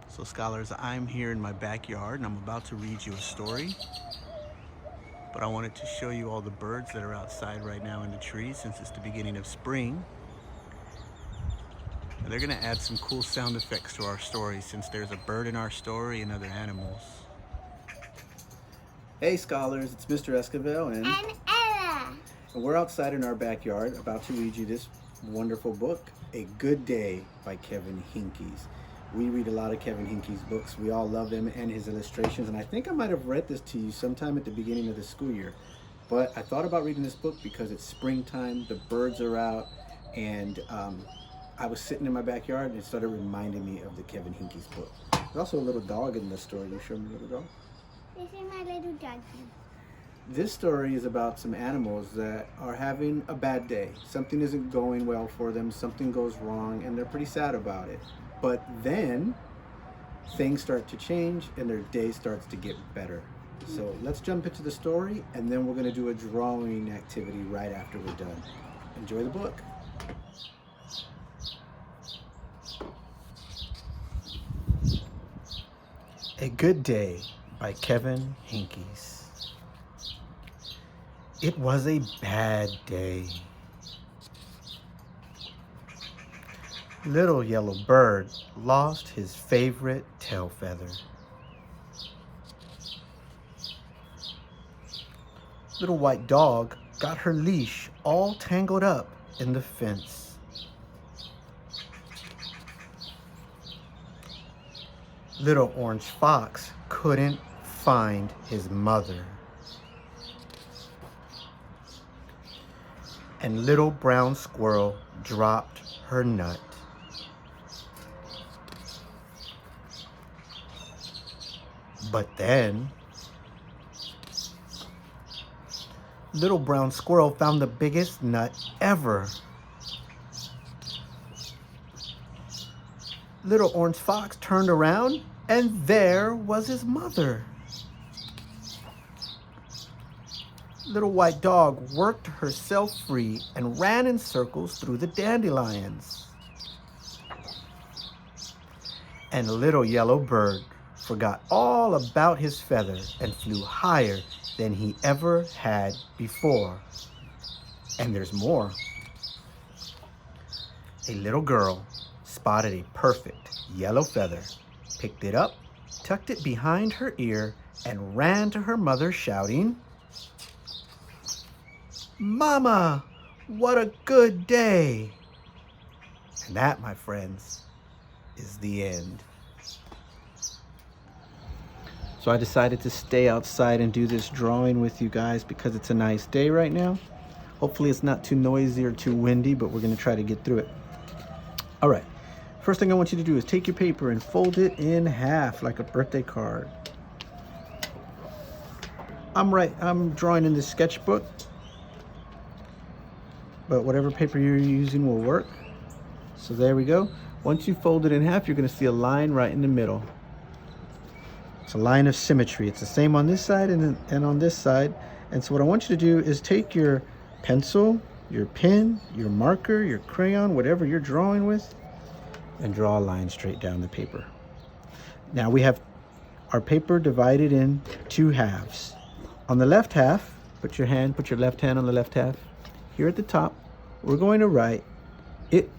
So scholars, I'm here in my backyard and I'm about to read you a story, but I wanted to show you all the birds that are outside right now in the trees since it's the beginning of spring. And they're gonna add some cool sound effects to our story since there's a bird in our story and other animals. Hey scholars, it's Mr. Esquivel And Ella. and we're outside in our backyard about to read you this wonderful book, A Good Day by Kevin Henkes. We read a lot of Kevin Henkes books. We all love them and his illustrations. And I think I might have read this to you sometime at the beginning of the school year. But I thought about reading this book because it's springtime, the birds are out, and I was sitting in my backyard and it started reminding me of the Kevin Henkes book. There's also a little dog in the story. You show me the little dog? This is my little doggy. This story is about some animals that are having a bad day. Something isn't going well for them, something goes wrong, and they're pretty sad about it. But then things start to change and their day starts to get better. So let's jump into the story and then we're going to do a drawing activity right after we're done. Enjoy the book. A Good Day by Kevin Henkes. It was a bad day. Little Yellow Bird lost his favorite tail feather. Little White Dog got her leash all tangled up in the fence. Little Orange Fox couldn't find his mother. And Little Brown Squirrel dropped her nut. But then, Little Brown Squirrel found the biggest nut ever. Little Orange Fox turned around and there was his mother. Little White Dog worked herself free and ran in circles through the dandelions. And Little Yellow Bird forgot all about his feather and flew higher than he ever had before. And there's more. A little girl spotted a perfect yellow feather, picked it up, tucked it behind her ear, and ran to her mother shouting, "Mama, what a good day!" And that, my friends, is the end. So I decided to stay outside and do this drawing with you guys because it's a nice day right now. Hopefully it's not too noisy or too windy, but we're gonna try to get through it. All right, first thing I want you to do is take your paper and fold it in half like a birthday card. I'm drawing in this sketchbook, but whatever paper you're using will work. So there we go. Once you fold it in half, you're gonna see a line right in the middle. It's a line of symmetry. It's the same on this side and on this side. And so what I want you to do is take your pencil, your pen, your marker, your crayon, whatever you're drawing with, and draw a line straight down the paper. Now we have our paper divided in two halves. On the left half, put your left hand on the left half. Here at the top, we're going to write, "It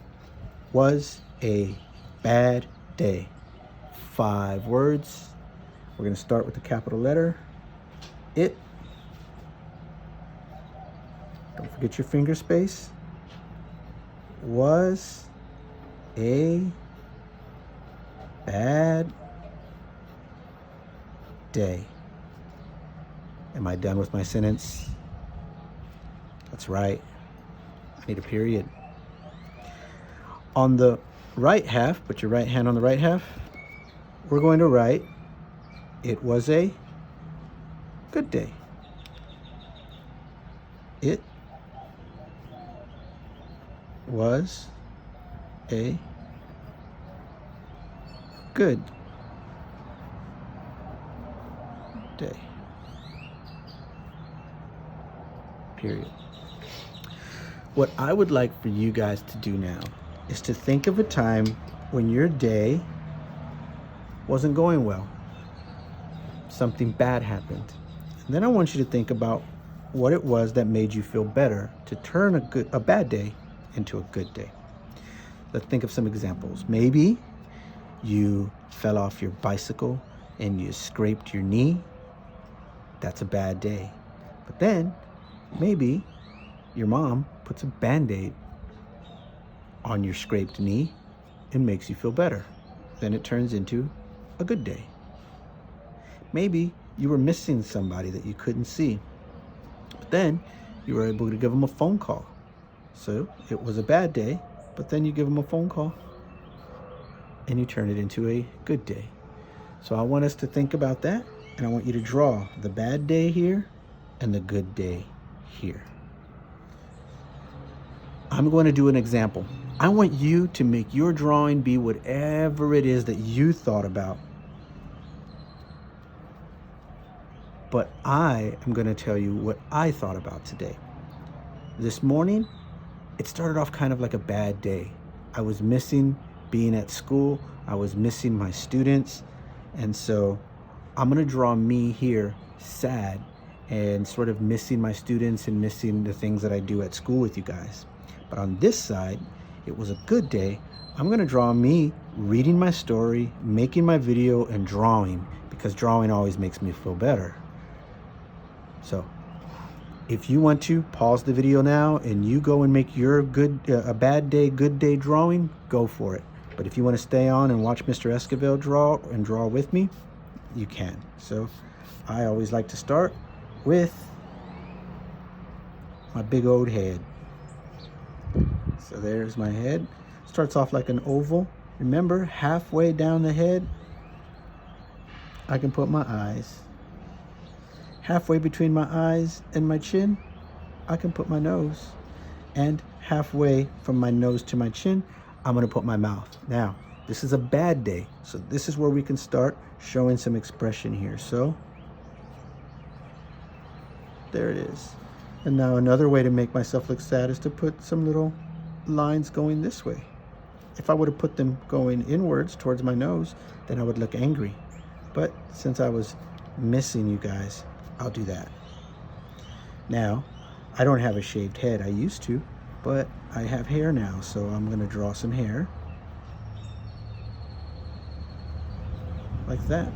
was a bad day." 5 words. We're going to start with the capital letter, it. Don't forget your finger space. Was a bad day. Am I done with my sentence? That's right. I need a period. On the right half, put your right hand on the right half. We're going to write, "It was a good day." It was a good day. Period. What I would like for you guys to do now is to think of a time when your day wasn't going well. Something bad happened. And then I want you to think about what it was that made you feel better to turn a bad day into a good day. Let's think of some examples. Maybe you fell off your bicycle and you scraped your knee. That's a bad day. But then maybe your mom puts a Band-Aid on your scraped knee and makes you feel better. Then it turns into a good day. Maybe you were missing somebody that you couldn't see, but then you were able to give them a phone call. So it was a bad day, but then you give them a phone call and you turn it into a good day. So I want us to think about that, and I want you to draw the bad day here and the good day here. I'm going to do an example. I want you to make your drawing be whatever it is that you thought about. But I am going to tell you what I thought about today. This morning, it started off kind of like a bad day. I was missing being at school. I was missing my students. And so I'm going to draw me here sad and sort of missing my students and missing the things that I do at school with you guys. But on this side, it was a good day. I'm going to draw me reading my story, making my video, and drawing, because drawing always makes me feel better. So if you want to pause the video now and you go and make your a bad day, good day drawing, go for it. But if you want to stay on and watch Mr. Esquivel draw with me, you can. So I always like to start with my big old head. So there's my head. Starts off like an oval. Remember, halfway down the head, I can put my eyes. Halfway between my eyes and my chin, I can put my nose. And halfway from my nose to my chin, I'm gonna put my mouth. Now, this is a bad day, so this is where we can start showing some expression here. So, there it is. And now another way to make myself look sad is to put some little lines going this way. If I would have put them going inwards towards my nose, then I would look angry. But since I was missing you guys, I'll do that. Now, I don't have a shaved head. I used to, but I have hair now, so I'm gonna draw some hair. Like that.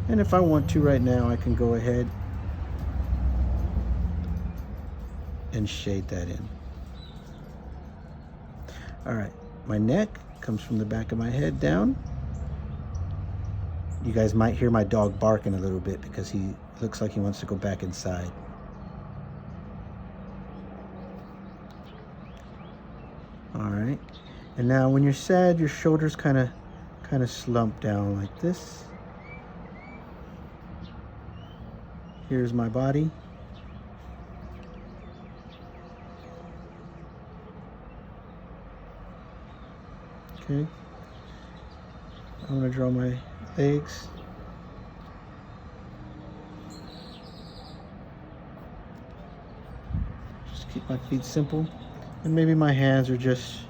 And if I want to right now, I can go ahead and shade that in. All right, my neck comes from the back of my head down. You guys might hear my dog barking a little bit because he looks like he wants to go back inside. All right, and now when you're sad, your shoulders kind of slump down like this. Here's my body. Okay, I'm gonna draw my legs. Just keep my feet simple. And maybe my hands are just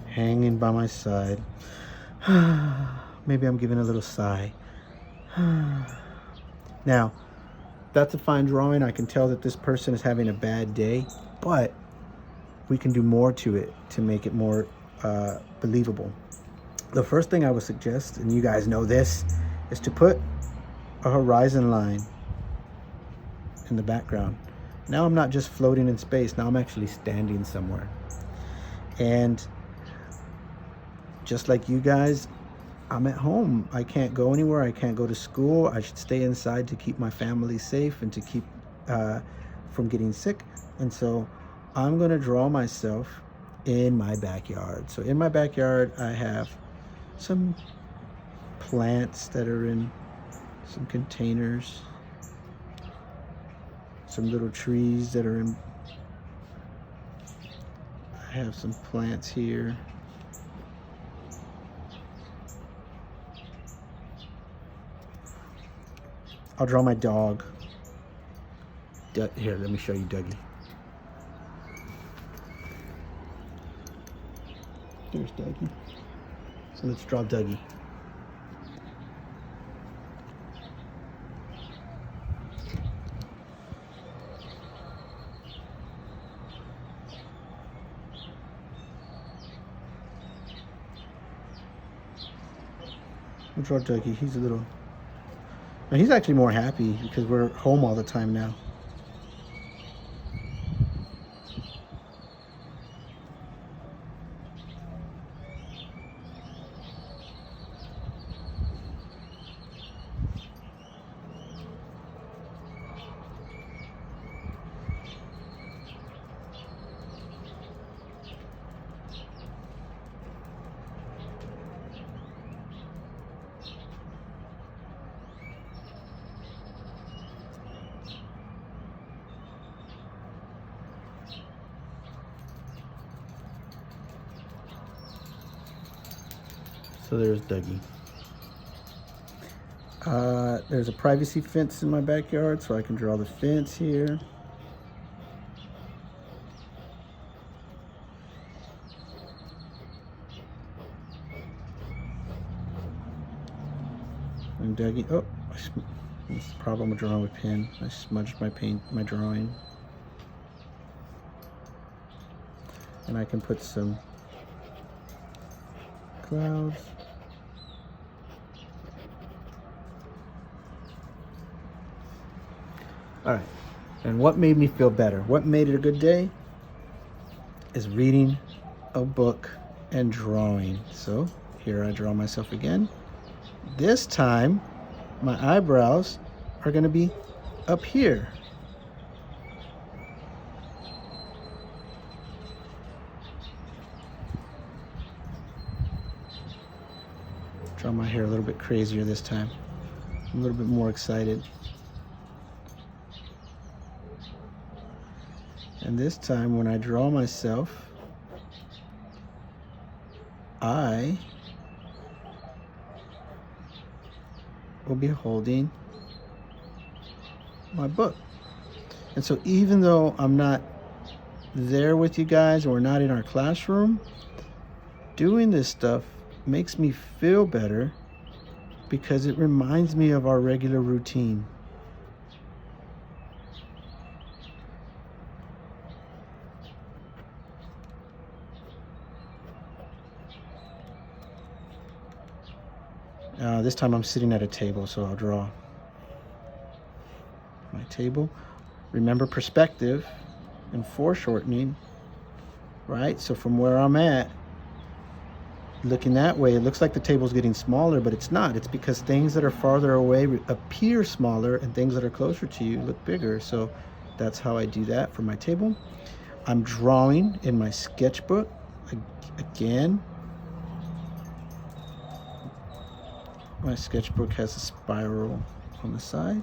hanging by my side. Maybe I'm giving a little sigh. Now, that's a fine drawing. I can tell that this person is having a bad day, but we can do more to it to make it more believable. The first thing I would suggest, and you guys know this, is to put a horizon line in the background. Now I'm not just floating in space, now I'm actually standing somewhere. And just like you guys, I'm at home. I can't go anywhere, I can't go to school. I should stay inside to keep my family safe and to keep from getting sick. And so I'm gonna draw myself in my backyard. So in my backyard, I have some plants that are in some containers, some little trees that are in, I have some plants here. I'll draw my dog. Here, let me show you Dougie. There's Dougie. So let's draw Dougie. We'll draw Dougie. He's a little... Now, he's actually more happy because we're home all the time now. So there's Dougie. There's a privacy fence in my backyard, so I can draw the fence here. And Dougie, oh, that's the problem with drawing with pen. I smudged my drawing. And I can put some clouds. All right, and what made me feel better? What made it a good day is reading a book and drawing. So here I draw myself again. This time, my eyebrows are gonna be up here. Draw my hair a little bit crazier this time. I'm a little bit more excited. And this time when I draw myself, I will be holding my book. And so even though I'm not there with you guys or we're not in our classroom, doing this stuff makes me feel better because it reminds me of our regular routine. This time I'm sitting at a table, so I'll draw my table. Remember perspective and foreshortening, right? So from where I'm at, looking that way, it looks like the table's getting smaller, but it's not. It's because things that are farther away appear smaller and things that are closer to you look bigger. So that's how I do that for my table. I'm drawing in my sketchbook again. My sketchbook has a spiral on the side.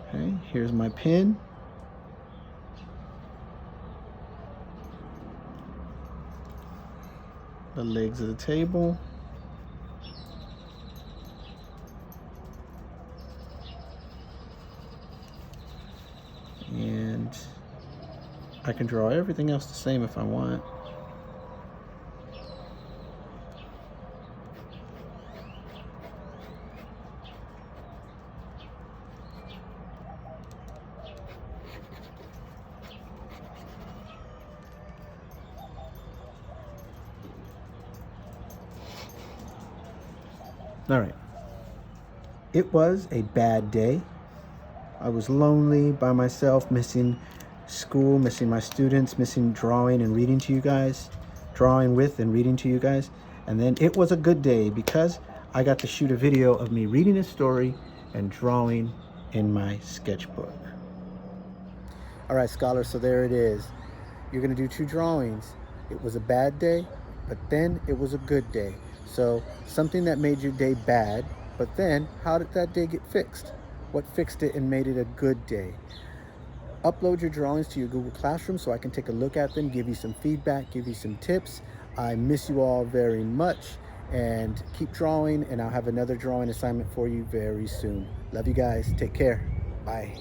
Okay, here's my pen. The legs of the table. And I can draw everything else the same if I want. All right. It was a bad day. I was lonely by myself, missing school, missing my students, missing drawing and reading to you guys, drawing with and reading to you guys. And then it was a good day because I got to shoot a video of me reading a story and drawing in my sketchbook. All right, scholars, so there it is. You're gonna do 2 drawings. It was a bad day, but then it was a good day. So something that made your day bad, but then how did that day get fixed? What fixed it and made it a good day? Upload your drawings to your Google Classroom so I can take a look at them, give you some feedback, give you some tips. I miss you all very much, and keep drawing, and I'll have another drawing assignment for you very soon. Love you guys. Take care. Bye.